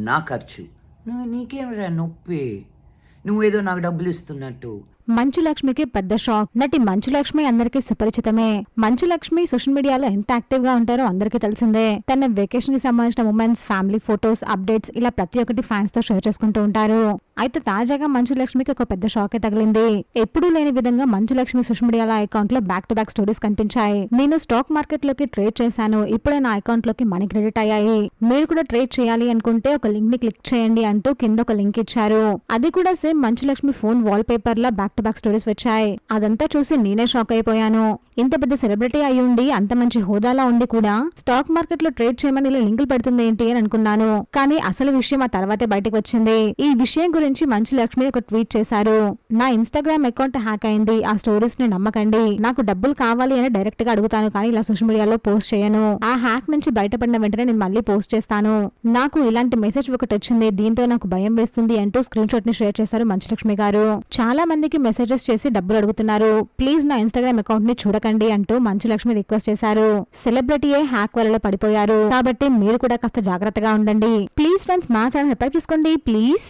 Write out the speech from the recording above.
నా ఖర్చు. నీకేమిరా నొప్పి? నువ్వేదో నాకు డబ్బులు ఇస్తున్నట్టు. మంచు లక్ష్మికి పెద్ద షాక్. నటి మంచు లక్ష్మి అందరికీ సుపరిచితమే. మంచు లక్ష్మి సోషల్ మీడియాలో ఎంత యాక్టివ్ గా ఉంటారో అందరికీ తెలిసిందే. తన వెకేషన్ కి సంబంధించిన మూమెంట్స్, ఫ్యామిలీ ఫోటోస్, అప్డేట్స్ ఇలా ప్రతి ఒక్కటి ఫ్యాన్స్ తో షేర్ చేసుకుంటూ ఉంటారు. అయితే తాజాగా మంచు లక్ష్మికి ఒక పెద్ద షాకే తగిలింది. ఎప్పుడూ లేని విధంగా మంచు లక్ష్మి సోషల్ మీడియాలో అకౌంట్ లో బ్యాక్ టు బ్యాక్ స్టోరీస్ కనిపించాయి. నేను స్టాక్ మార్కెట్ లోకి ట్రేడ్ చేశాను, ఇప్పుడే నా అకౌంట్ లోకి మనీ క్రెడిట్ అయ్యాయి, మీరు కూడా ట్రేడ్ చేయాలి అనుకుంటే ఒక లింక్ ని క్లిక్ చేయండి అంటూ కింద ఒక లింక్ ఇచ్చారు. అది కూడా same Manchu Lakshmi phone wall paper law back to back stories వచ్చాయి. అదంతా చూసి నేనే షాక్ అయిపోయాను. ఇంత పెద్ద సెలబ్రిటీ అయి ఉండి, అంత మంచి హోదాలా ఉండి కూడా స్టాక్ మార్కెట్ లో ట్రేడ్ చేయమని ఇలా లింకులు పెడుతుంది ఏంటి అని అనుకున్నాను. కానీ అసలు విషయం ఆ తర్వాతే బయటకు వచ్చింది. ఈ విషయం గురించి మంచు లక్ష్మి ఒక ట్వీట్ చేశారు. నా ఇన్స్టాగ్రామ్ అకౌంట్ హ్యాక్ అయింది, ఆ స్టోరీస్ ని నమ్మకండి, నాకు డబ్బులు కావాలి అని డైరెక్ట్ గా అడుగుతాను కానీ ఇలా సోషల్ మీడియాలో పోస్ట్ చేయను, ఆ హ్యాక్ నుంచి బయటపడిన వెంటనే నేను మళ్ళీ పోస్ట్ చేస్తాను, నాకు ఇలాంటి మెసేజ్ ఒకటి వచ్చింది, దీంతో నాకు భయం వేస్తుంది అంటూ స్క్రీన్ షాట్ ని షేర్ చేశారు మంచు లక్ష్మి గారు. చాలా మందికి మెసేజెస్ చేసి డబ్బులు అడుగుతున్నారు, ప్లీజ్ నా ఇన్స్టాగ్రామ్ అకౌంట్ ని చూడకండి అంటూ మంచు లక్ష్మి రిక్వెస్ట్ చేశారు. సెలబ్రిటీయే హ్యాక్ వలలో పడిపోయారు కాబట్టి మీరు కూడా కాస్త జాగ్రత్తగా ఉండండి. ప్లీజ్ ఫ్రెండ్స్, మా ఛానల్ సబ్స్క్రైబ్ చేసుకోండి ప్లీజ్.